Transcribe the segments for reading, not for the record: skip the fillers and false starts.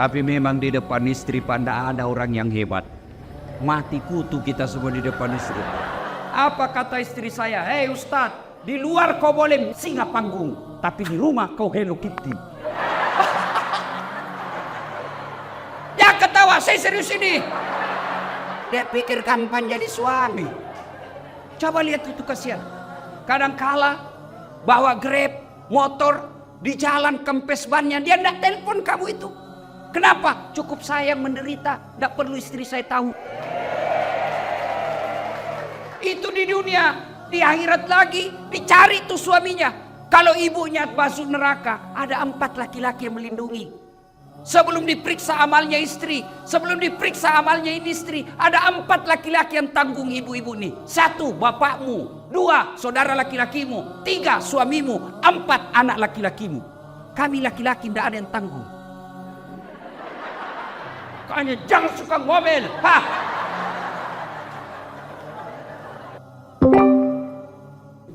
Tapi memang di depan istri tidak ada orang yang hebat. Mati kutu kita semua di depan istri. Apa kata istri saya? Hei Ustadz, di luar kau boleh singa panggung, tapi di rumah kau Hello Kitty. Ya ketawa, saya serius ini. Dia pikir kapan jadi suami. Coba lihat itu kasihan. Kadang kala bawa Grab, motor, di jalan kempes bannya, dia tidak telepon kamu itu. Kenapa? Cukup saya menderita, tidak perlu istri saya tahu. Itu di dunia, di akhirat lagi dicari tuh suaminya. Kalau ibunya masuk neraka, ada 4 laki-laki yang melindungi. Sebelum diperiksa amalnya istri, sebelum diperiksa amalnya istri, ada 4 laki-laki yang tanggung ibu-ibu nih. 1 bapakmu, 2 saudara laki-lakimu, 3 suamimu, 4 anak laki-lakimu. Kami laki-laki tidak ada yang tanggung. Makanya jangan suka ngomel.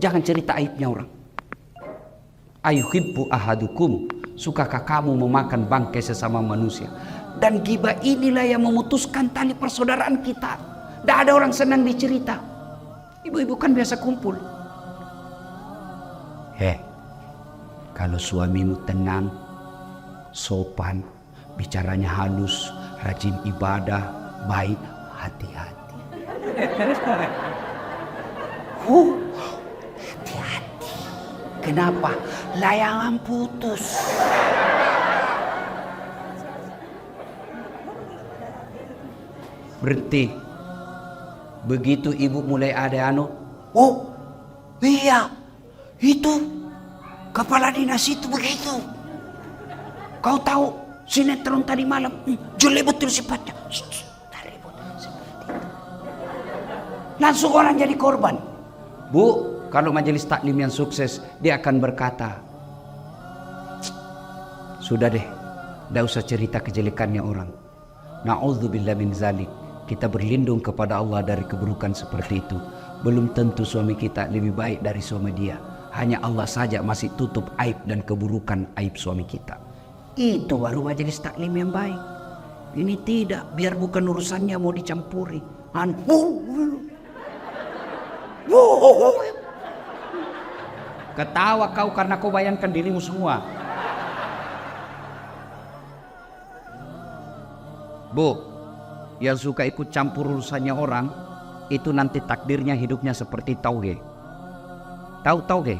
Jangan cerita aibnya orang. Ayuhibbu ahadukum, sukakah kamu memakan bangkai sesama manusia? Dan ghibah inilah yang memutuskan tali persaudaraan kita. Tidak ada orang senang dicerita. Ibu-ibu kan biasa kumpul. Kalau suamimu tenang, sopan, bicaranya halus, rajin ibadah, baik, hati-hati. Hati-hati. Kenapa? Layangan putus. Berhenti. Begitu ibu mulai ada oh iya, itu kepala dinas itu begitu. Kau tahu sinetron tadi malam, jelek betul sifatnya. Langsung orang jadi korban. Bu, kalau majelis taklim yang sukses, dia akan berkata, sudah deh, tidak usah cerita kejelekannya orang. Na'udzubillah min zalik. Kita berlindung kepada Allah dari keburukan seperti itu. Belum tentu suami kita lebih baik dari suami dia. Hanya Allah saja masih tutup aib dan keburukan aib suami kita. Itu baru majelis taklim yang baik. Ini tidak, biar bukan urusannya mau dicampuri. Ketawa kau karena kau bayangkan dirimu semua. Bu, yang suka ikut campur urusannya orang, itu nanti takdirnya hidupnya seperti tauge. Tahu tauge?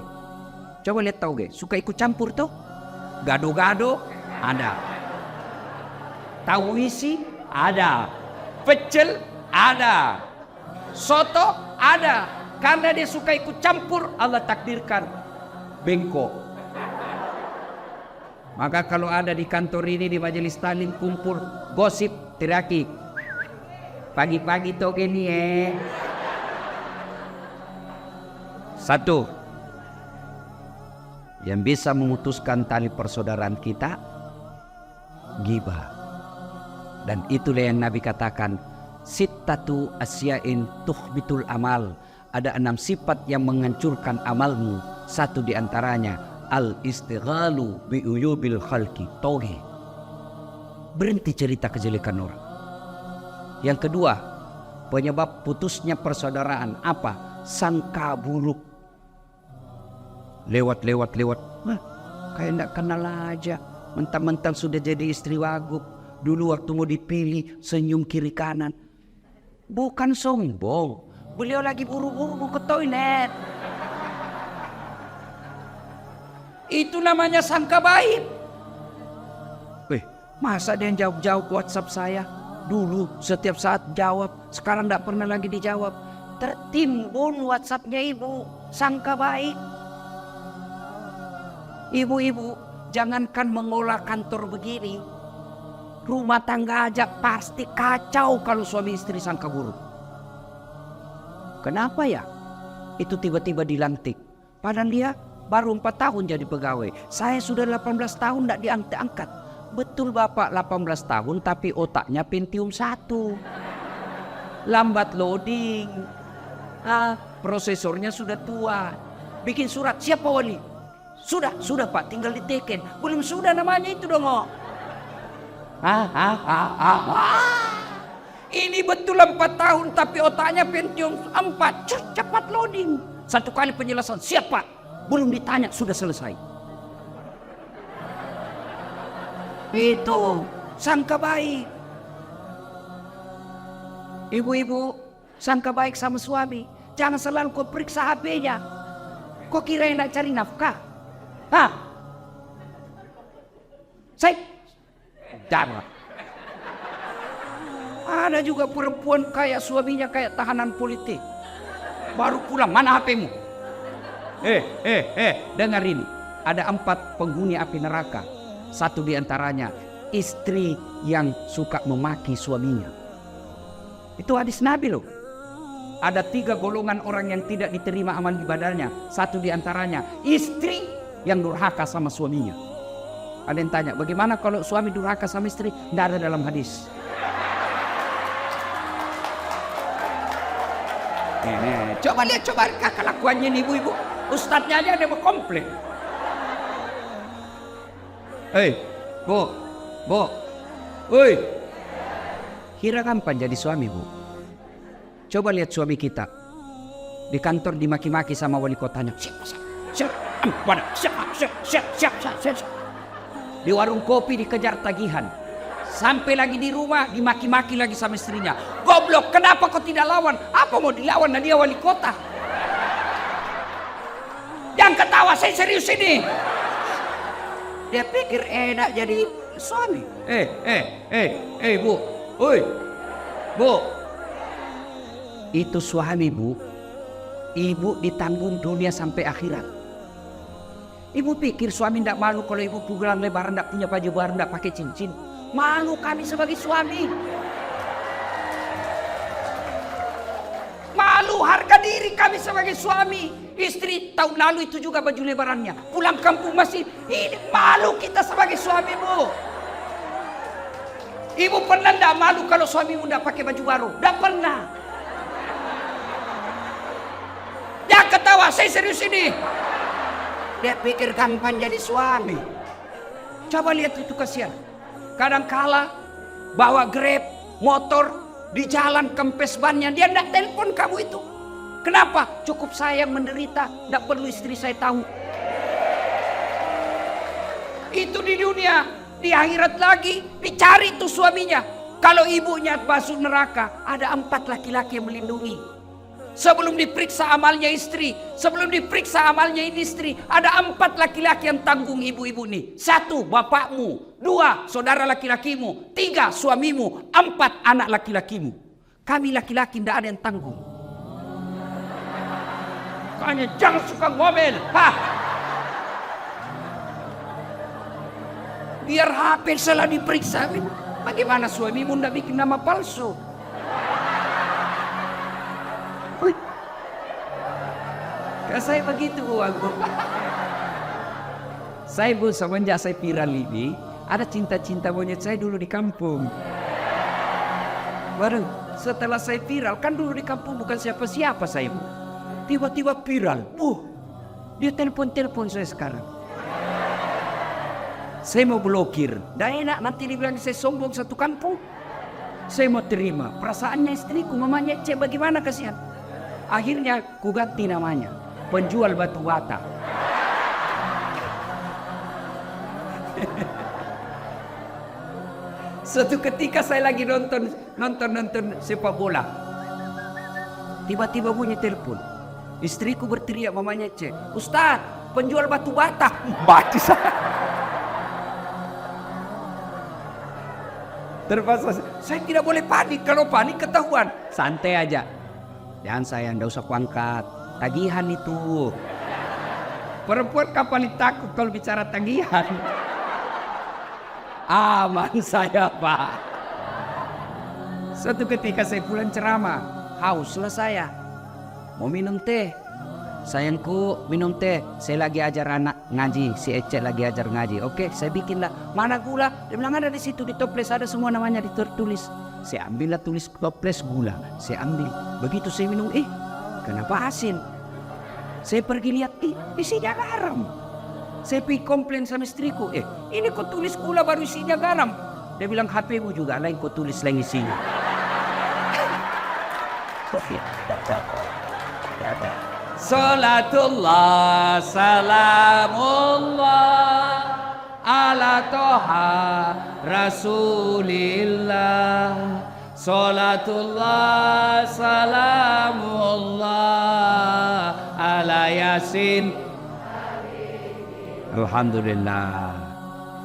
Coba lihat tauge, suka ikut campur tuh. Gado-gado ada. Tahu isi ada. Pecel ada. Soto ada. Karena dia suka ikut campur, Allah takdirkan bengkok. Maka kalau ada di kantor ini, di majelis taklim kumpul gosip, teriaki, pagi-pagi toge nih Satu, yang bisa memutuskan tali persaudaraan kita, ghibah. Dan itulah yang Nabi katakan, sittatu asya'in tuhbitul amal. Ada 6 sifat yang menghancurkan amalmu. 1 diantaranya, al-istighalu bi'uyubil khalqi, toge. Berhenti cerita kejelekan orang. Yang kedua, penyebab putusnya persaudaraan apa? Sangka buruk. Lewat. Kayak tidak kenal aja. Mentang-mentang sudah jadi istri wagub. Dulu waktu mau dipilih, senyum kiri kanan. Bukan sombong. Beliau lagi buru-buru mau ke toilet. Itu namanya sangka baik. Masa dia yang jawab-jawab WhatsApp saya? Dulu setiap saat jawab, sekarang tidak pernah lagi dijawab. Tertimbun WhatsAppnya ibu, sangka baik. Ibu-ibu, jangankan mengolah kantor begini, rumah tangga aja pasti kacau kalau suami istri sangka buruk. Kenapa ya? Itu tiba-tiba dilantik. Padahal dia baru 4 tahun jadi pegawai. Saya sudah 18 tahun tidak diangkat. Betul Bapak 18 tahun tapi otaknya Pentium 1. Lambat loading. Prosesornya sudah tua. Bikin surat, siapa wali? Sudah Pak, tinggal diteken. Belum sudah namanya itu dong. Ini betul 4 tahun tapi otaknya Pentium 4. Cepat loading. 1 kali penjelasan, siap Pak. Belum ditanya sudah selesai. Itu sangka baik. Ibu-ibu, sangka baik sama suami. Jangan selalu kau periksa HP-nya. Kau kira yang nak cari nafkah? Saya darah. Ada juga perempuan kayak suaminya kayak tahanan politik. Baru pulang, mana HP-mu? Dengar ini. Ada 4 penghuni api neraka. 1 diantaranya istri yang suka memaki suaminya. Itu hadis Nabi loh. Ada 3 golongan orang yang tidak diterima amal ibadahnya. 1 diantaranya istri yang durhaka sama suaminya. Ada yang tanya, bagaimana kalau suami durhaka sama istri? Tidak ada dalam hadis. Coba lihat, coba kelakuannya nih ibu-ibu. Ustadznya aja ada komplain. Bu, woi. Kira kapan jadi suami bu? Coba lihat suami kita di kantor dimaki-maki sama wali kotanya. Siap. Di warung kopi dikejar tagihan. Sampai lagi di rumah dimaki-maki lagi sama istrinya. Goblok, kenapa kau tidak lawan? Apa mau dilawan dan dia wali kota? Jangan ketawa, saya serius ini. Dia pikir enak jadi suami. Bu. Oi. Bu. Itu suami bu. Ibu ditanggung dunia sampai akhirat. Ibu pikir suami tidak malu kalau ibu pulang lebaran tidak punya baju baru, tidak pakai cincin. Malu kami sebagai suami. Malu harga diri kami sebagai suami. Istri tahun lalu itu juga baju lebarannya. Pulang kampung masih ini, malu kita sebagai suami bu. Ibu pernah tidak malu kalau suamimu tidak pakai baju baru? Tidak pernah. Jangan ketawa, saya serius ini. Dia pikir gampang jadi suami. Coba lihat itu kasihan. Kadang kala bawa Grab, motor di jalan kempes bannya, dia tidak telepon kamu itu. Kenapa? Cukup saya yang menderita, tidak perlu istri saya tahu. Itu di dunia, di akhirat lagi dicari tuh suaminya. Kalau ibunya masuk neraka, ada 4 laki-laki yang melindungi. Sebelum diperiksa amalnya istri, sebelum diperiksa amalnya ini istri, ada 4 laki-laki yang tanggung ibu-ibu nih. 1 bapakmu, 2 saudara laki-lakimu, 3 suamimu, 4 anak laki-lakimu. Kami laki-laki tidak ada yang tanggung. Makanya jangan suka ngomel. Biar HP salah diperiksa. Bagaimana suamimu tidak bikin nama palsu? Saya begitu bu. Saya bu, semenjak saya viral ini, ada cinta-cinta monyet saya dulu di kampung. Baru setelah saya viral, kan dulu di kampung bukan siapa-siapa saya bu. Tiba-tiba viral, dia telepon saya sekarang. Saya mau blokir, dah enak nanti dibilang saya sombong satu kampung. Saya mau terima, perasaannya istriku mamanya cek bagaimana kasihan. Akhirnya ku ganti namanya, penjual batu bata. Suatu ketika saya lagi nonton sepak bola. Tiba-tiba bunyi telepon. Istriku berteriak mamanya cek, Ustaz, penjual batu bata. Mati saya. Terpaksa saya tidak boleh panik, kalau panik ketahuan. Santai aja. Jangan sayang, tidak usah kuangkat. Tagihan itu. Perempuan kapan takut kalau bicara tagihan? Aman saya pak. Suatu ketika saya pulang ceramah, hauslah saya. Mau minum teh. Sayangku minum teh. Saya lagi ajar anak ngaji. Si Ece lagi ajar ngaji. Oke, saya bikinlah. Mana gula? Dia bilang ada di situ di toples ada semua namanya ditulis. Saya ambillah tulis toples gula. Saya ambil. Begitu saya minum, kenapa asin? Saya pergi lihat, isinya garam. Saya pergi komplain sama istriku, ini kok tulis gula baru isinya garam. Dia bilang HP-mu juga lain kau tulis lain isinya. Salatullah salamullah ala toha rasulillah. Salatullah salamullah ala yasin. Alhamdulillah.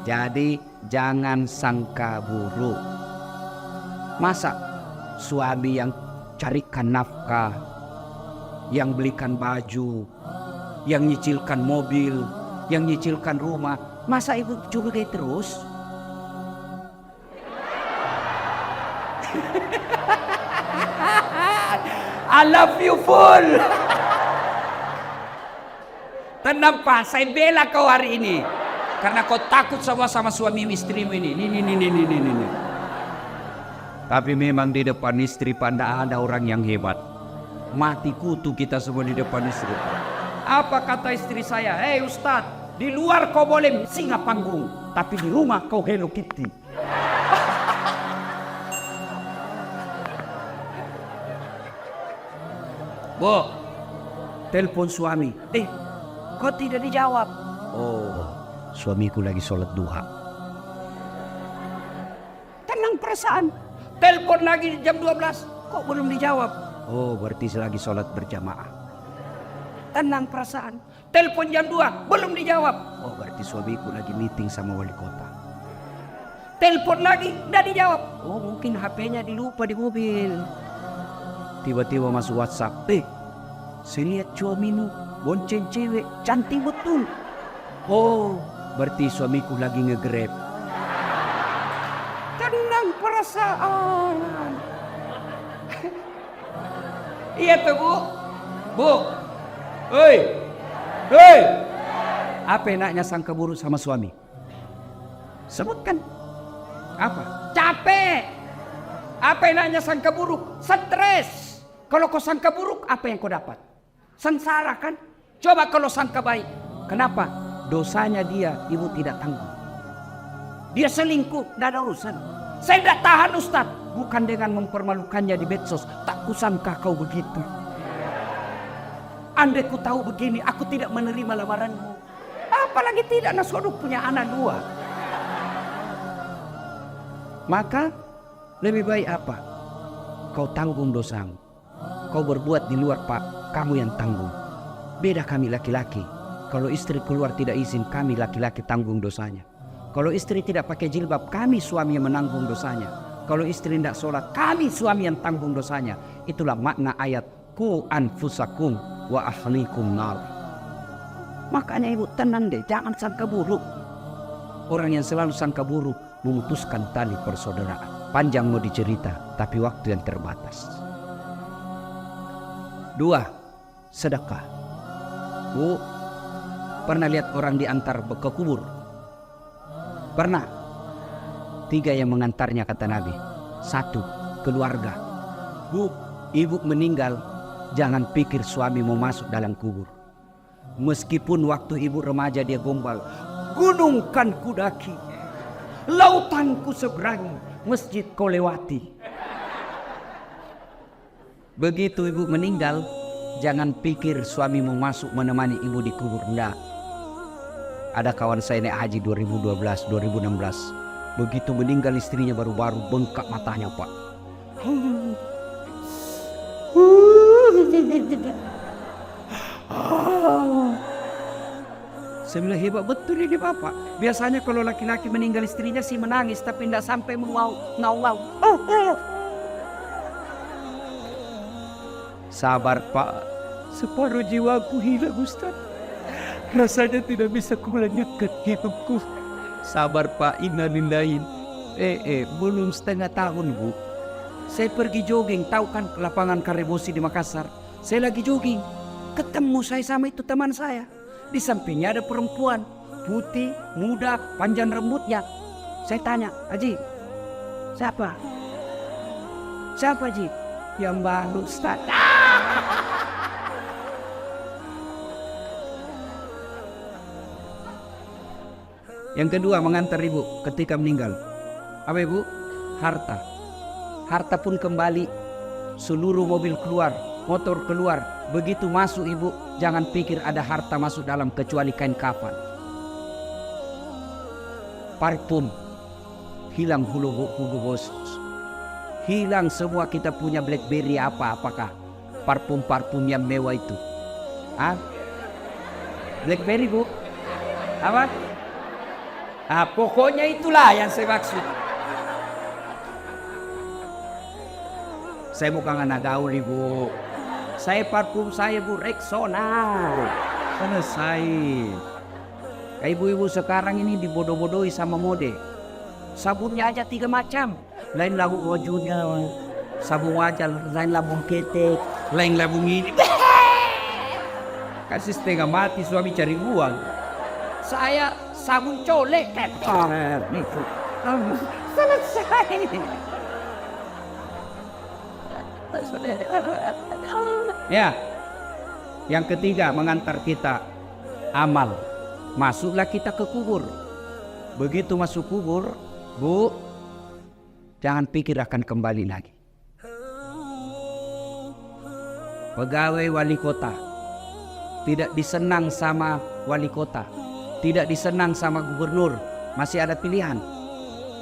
Jadi jangan sangka buruk. Masa suami yang carikan nafkah, yang belikan baju, yang nyicilkan mobil, yang nyicilkan rumah, masa ibu curigai terus? I love you full. Tenang Pak, saya bela kau hari ini. Karena kau takut sama suami istrimu ini. Ini. Tapi memang di depan istri Pak, ada orang yang hebat. Mati kutu kita semua di depan istri. Apa kata istri saya? Hei Ustadz, di luar kau boleh singa panggung, tapi di rumah kau Hello Kitty. Bu, telepon suami. Kok tidak dijawab? Oh, suamiku lagi sholat duha. Tenang perasaan. Telepon lagi jam 12. Kok belum dijawab? Oh, berarti lagi sholat berjamaah. Tenang perasaan. Telepon jam 2. Belum dijawab. Oh, berarti suamiku lagi meeting sama wali kota. Telepon lagi. Tidak dijawab. Oh, mungkin HP-nya dilupa di mobil. Tiba-tiba masuk WhatsApp. Saya lihat suamimu bonceng cewek cantik betul. Oh, berarti suamiku lagi nge-grab. Tenang perasaan. Iya tuh Bu. Bu. Hei. Apa enaknya sangka buruk sama suami? Sebutkan. Apa? Capek. Apa enaknya sangka buruk? Stres. Kalau kau sangka buruk, apa yang kau dapat? Sengsara kan? Coba kalau sangka baik. Kenapa? Dosanya dia, ibu tidak tanggung. Dia selingkuh, tidak ada urusan. Saya tidak tahan Ustaz. Bukan dengan mempermalukannya di medsos. Tak kusangka kau begitu. Andai ku tahu begini, aku tidak menerima lamaranmu. Apalagi tidak nasoduk punya anak 2. Maka lebih baik apa? Kau tanggung dosamu. Kau berbuat di luar Pak, kamu yang tanggung. Beda kami laki-laki. Kalau istri keluar tidak izin, kami laki-laki tanggung dosanya. Kalau istri tidak pakai jilbab, kami suami yang menanggung dosanya. Kalau istri tidak sholat, kami suami yang tanggung dosanya. Itulah makna ayat ku anfusakum wa ahlikum nar. Makanya ibu tenang deh, jangan sangka buruk. Orang yang selalu sangka buruk memutuskan tali persaudaraan. Panjang mau dicerita, tapi waktu yang terbatas. 2. Sedekah. Bu, pernah lihat orang diantar ke kubur? Pernah. 3 yang mengantarnya kata Nabi. 1. Keluarga. Bu, ibu meninggal, jangan pikir suami mau masuk dalam kubur. Meskipun waktu ibu remaja dia gombal, gunung kan ku daki, lautan ku seberangi, masjid kau lewati. Begitu ibu meninggal, jangan pikir suami mau masuk menemani ibu di kubur. Enggak. Ada kawan saya naik haji 2012, 2016. Begitu meninggal istrinya baru-baru bengkak matanya Pak. Saya bilang hebat betul ini Bapak. Biasanya kalau laki-laki meninggal istrinya sih menangis, tapi tidak sampai ngau-ngau. Sabar Pak, separuh jiwaku hilang Ustaz. Rasanya tidak bisa kulanjutkan hidupku. Sabar Pak, innalillahi. Belum setengah tahun Bu. Saya pergi jogging, tahu kan lapangan Karebosi di Makassar. Saya lagi jogging, ketemu saya sama itu teman saya. Di sampingnya ada perempuan, putih, muda, panjang rambutnya. Saya tanya, Haji, siapa? Siapa Haji? Yang baru Ustaz. Yang kedua, mengantar ibu ketika meninggal. Apa ibu? Harta. Harta pun kembali. Seluruh mobil keluar, motor keluar. Begitu masuk ibu, jangan pikir ada harta masuk dalam kecuali kain kafan. Parfum. Hilang hulu bos. Hilang semua kita punya BlackBerry apakah parfum yang mewah itu. BlackBerry bu? Apa? Pokoknya itulah yang saya maksud. Saya bukan anak gaul ibu. Saya parfum saya bu Rexona. Selesai. Ibu-ibu sekarang ini dibodoh-bodohi sama mode. Sabunnya aja 3 macam. Lain labu wajunya, sabun wajah, lain labung ketek, lain labung ini. Kasih setengah mati suami cari uang. Saya sabun colek. Selesai. Ya, yang ketiga mengantar kita amal. Masuklah kita ke kubur. Begitu masuk kubur, bu, jangan pikir akan kembali lagi. Pegawai wali kota tidak disenang sama wali kota, tidak disenang sama gubernur. Masih ada pilihan?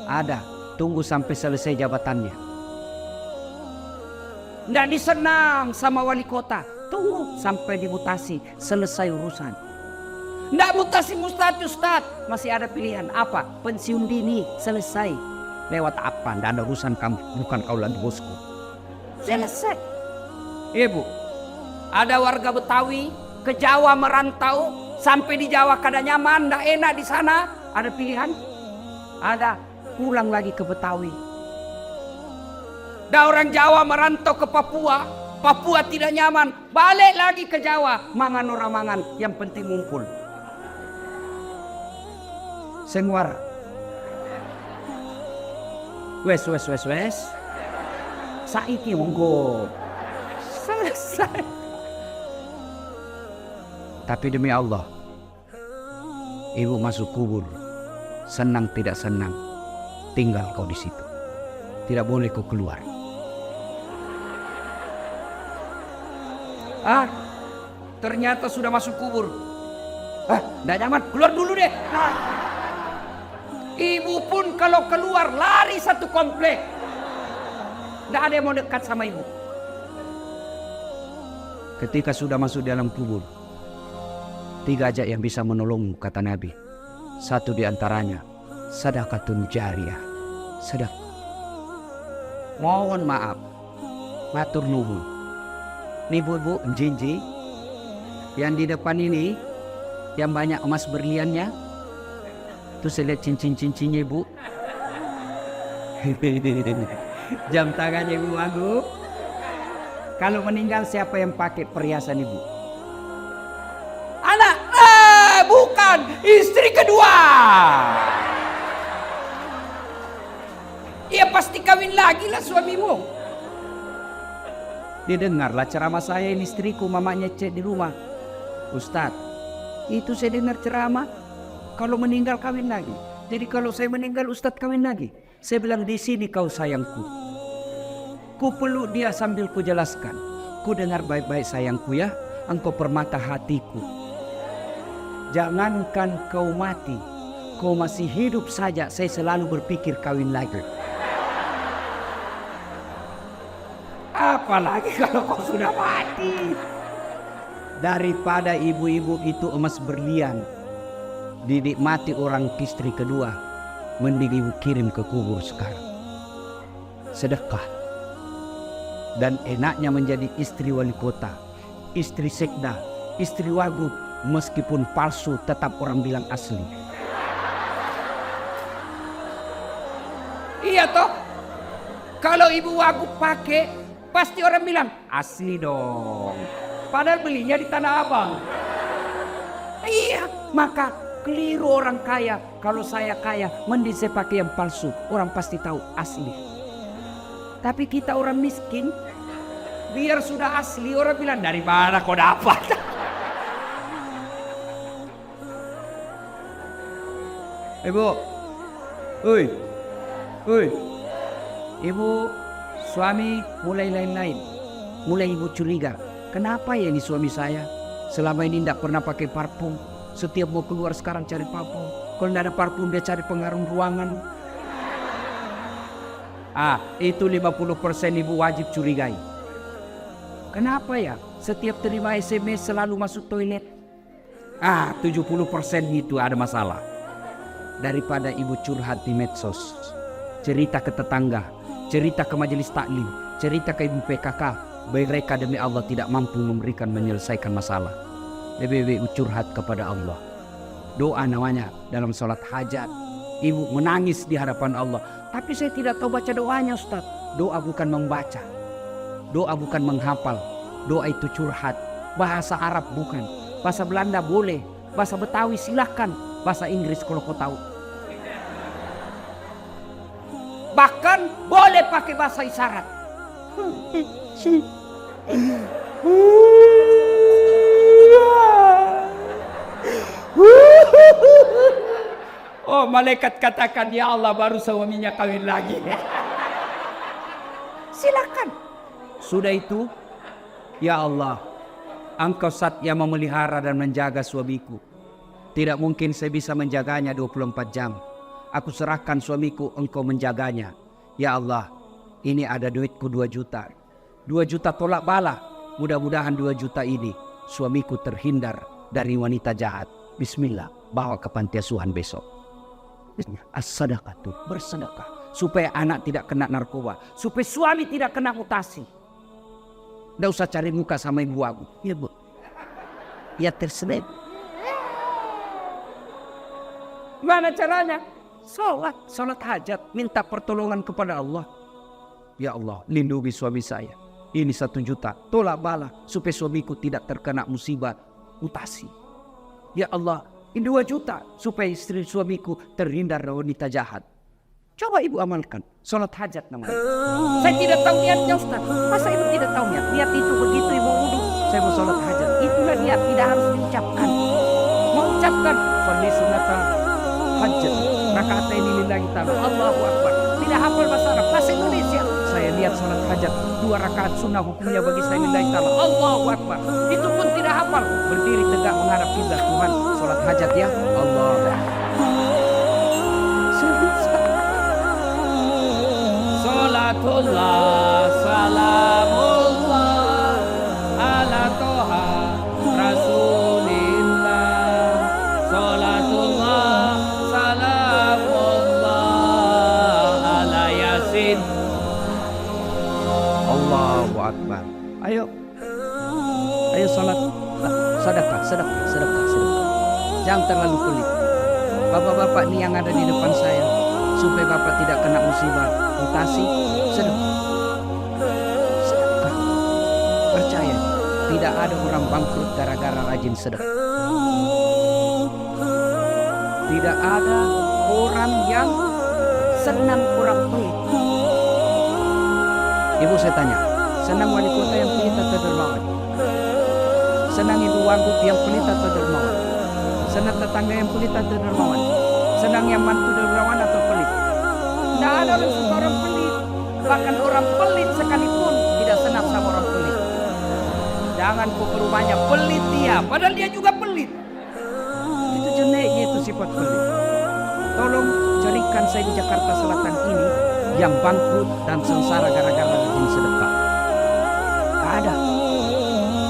Ada. Tunggu sampai selesai jabatannya. Tidak disenang sama wali kota, tunggu sampai dimutasi, selesai urusan. Tidak mutasi Ustaz, masih ada pilihan. Apa? Pensiun dini, selesai. Lewat apa? Tidak ada urusan kamu, bukan kau lagi bosku. Selesai. Ibu, ada warga Betawi ke Jawa merantau, sampai di Jawa kada nyaman, tidak enak di sana. Ada pilihan? Ada. Pulang lagi ke Betawi. Ada orang Jawa merantau ke Papua, Papua tidak nyaman, balik lagi ke Jawa, mangan orang mangan, yang penting ngumpul. Senguara. Wes. Saiki monggo. Selesai. Tapi demi Allah, ibu masuk kubur, senang tidak senang, tinggal kau di situ. Tidak boleh kau keluar. Ternyata sudah masuk kubur. Tidak nyaman, keluar dulu deh. Ibu pun kalau keluar lari satu komplek. Tidak ada yang mau dekat sama ibu. Ketika sudah masuk dalam kubur, 3 aja yang bisa menolongmu, kata Nabi. 1 di antaranya, sedekatun jariyah. Sedekah. Mohon maaf, matur nuwun. Nih bu, jinji, yang di depan ini, yang banyak emas berliannya, tuh saya lihat cincin-cincinnya ibu. Jam tangannya ibu Agung. Kalau meninggal siapa yang pakai perhiasan ibu? Anak, bukan, istri kedua. Ia pasti kawin lagi lah suamimu. Didengarlah ceramah saya, ini istriku, mamanya cek di rumah. Ustadz, itu saya dengar ceramah, kalau meninggal kawin lagi. Jadi kalau saya meninggal Ustadz kawin lagi. Saya bilang, di sini kau sayangku. Ku peluk dia sambil ku jelaskan. Ku dengar baik-baik sayangku ya, engkau permata hatiku. Jangankan kau mati, kau masih hidup saja saya selalu berpikir kawin lagi. Apalagi kalau kau sudah mati. Daripada ibu-ibu itu emas berlian dinikmati orang istri kedua, mending ibu kirim ke kubur sekarang. Sedekah. Dan enaknya menjadi istri wali kota, istri sekda, istri wagub, meskipun palsu tetap orang bilang asli. Iya toh, kalau ibu wagub pakai, pasti orang bilang, asli dong. Padahal belinya di Tanah Abang. Iya, maka keliru orang kaya. Kalau saya kaya, mending saya pakai yang palsu. Orang pasti tahu asli. Tapi kita orang miskin, biar sudah asli, orang bilang, dari mana kau dapat? Ibu, Woi, ibu suami mulai lain-lain. Mulai ibu curiga, kenapa ya ini suami saya selama ini tidak pernah pakai parfum. Setiap mau keluar sekarang cari parfum. Kalau tidak ada parfum dia cari pengharum ruangan. Itu 50% ibu wajib curigai. Kenapa ya setiap terima SMS selalu masuk toilet? 70% itu ada masalah. Daripada ibu curhat di medsos, cerita ke tetangga, cerita ke majelis taklim, cerita ke ibu PKK, mereka demi Allah tidak mampu menyelesaikan masalah. Lebih baik curhat kepada Allah. Doa namanya dalam sholat hajat. Ibu menangis di hadapan Allah. Tapi saya tidak tahu baca doanya, Ustaz. Doa bukan membaca. Doa bukan menghafal. Doa itu curhat. Bahasa Arab bukan. Bahasa Belanda boleh. Bahasa Betawi silahkan. Bahasa Inggris kalau kau tahu. Bahkan boleh pakai bahasa isyarat. Oh, malaikat katakan, ya Allah baru suaminya kawin lagi. Silakan. Sudah itu, ya Allah, Engkau Zat yang memelihara dan menjaga suamiku. Tidak mungkin saya bisa menjaganya 24 jam. Aku serahkan suamiku, Engkau menjaganya. Ya Allah, ini ada duitku 2 juta. 2 juta tolak bala. Mudah-mudahan 2 juta ini suamiku terhindar dari wanita jahat. Bismillah, bawa ke panti asuhan besok. As-sadaqatu, bersedekah supaya anak tidak kena narkoba, supaya suami tidak kena mutasi. Tidak usah cari muka sama ibu aku. Ya bu, ya terselip. Gimana caranya? Sholat hajat, minta pertolongan kepada Allah. Ya Allah, lindungi suami saya. Ini 1 juta, tolak bala supaya suamiku tidak terkena musibah mutasi. Ya Allah, ini 2 juta supaya istri suamiku terhindar dari wanita jahat. Coba ibu amalkan. Sholat hajat namanya. Saya tidak tahu niatnya, Ustaz. Masa ibu tidak tahu niat? Niat itu begitu ibu wudhu, saya mau sholat hajat. Itulah niat, tidak harus diucapkan. Mengucapkan fardhu sunnatul hajat. Rakaat ini lillahi ta'ala. Allahu Akbar. Tidak hafal bahasa Arab, bahasa Indonesia. Saya lihat sholat hajat 2 rakaat sunnah hukumnya bagi saya lillahi ta'ala. Allahu Akbar. Itu pun tidak hafal. Berdiri tegak menghadap kiblat Tuhan. Sholat hajat ya Allah. Salatullah salamullah ala toha rasulillah. Salatullah salamullah ala yasin. Allahu Akbar. Ayo salat. Sedekah. Jangan terlalu pelit. Bapak-bapak ini yang ada di depan saya, supaya bapak tidak kena musibah mutasi, sedekah. Percaya, tidak ada orang bangkrut gara-gara rajin sedekah. Tidak ada orang yang senang orang pelit. Ibu saya tanya, senang wali kota yang pelit atau dermawan? Senang ibu wagub yang pelit atau dermawan? Senang tetangga yang pelit atau dermawan? Senang yang mantu dermawan atau pelit? Tidak ada orang suka orang pelit. Bahkan orang pelit sekalipun tidak senang sama orang pelit. Jangan kau ke rumahnya, pelit dia, padahal dia juga pelit. Itu jeleknya itu sifat pelit. Tolong carikan saya di Jakarta Selatan ini yang bangkrut dan sengsara gara-gara rajin sedekah.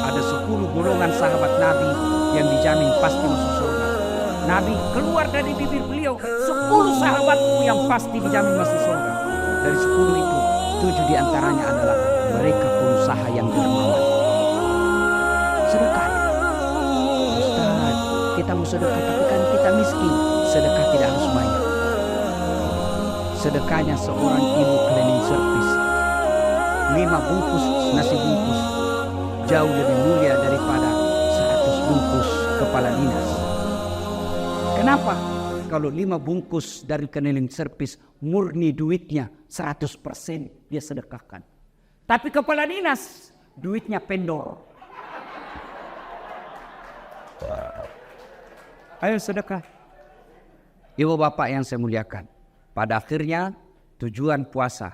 Ada 10 golongan sahabat Nabi yang dijamin pasti masuk surga. Nabi keluar dari bibir beliau 10 sahabatku yang pasti dijamin masuk surga. Dari 10 itu 7 diantaranya adalah mereka pengusaha yang dermawan. Sedekah. Ustaz, kita mau sedekah tapi kan kita miskin. Sedekah tidak harus banyak. Sedekahnya seorang ibu cleaning service 5 bungkus nasi bungkus jauh lebih mulia daripada 100 bungkus kepala dinas. Kenapa? Kalau 5 bungkus dari cleaning service murni duitnya 100% dia sedekahkan. Tapi kepala dinas duitnya pendor. Ayo sedekah. Ibu bapak yang saya muliakan, pada akhirnya Tujuan puasa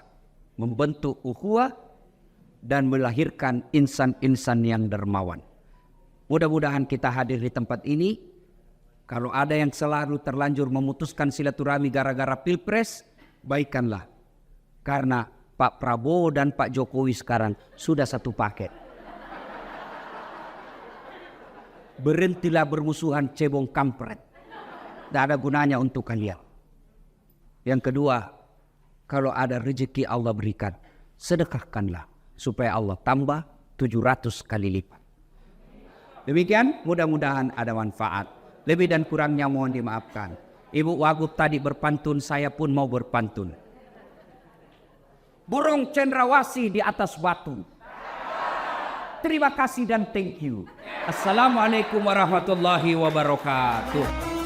membentuk ukhuwah dan melahirkan insan-insan yang dermawan. Mudah-mudahan kita hadir di tempat ini. Kalau ada yang selalu terlanjur memutuskan silaturahmi gara-gara pilpres, baikkanlah. Karena Pak Prabowo dan Pak Jokowi sekarang sudah satu paket. Berhentilah bermusuhan cebong kampret. Tidak ada gunanya untuk kalian. Yang kedua, kalau ada rezeki Allah berikan, sedekahkanlah supaya Allah tambah 700 kali lipat. Demikian, mudah-mudahan ada manfaat. Lebih dan kurangnya mohon dimaafkan. Ibu Wagub tadi berpantun, saya pun mau berpantun. Burung cendrawasih di atas batu. Terima kasih dan thank you. Assalamualaikum warahmatullahi wabarakatuh.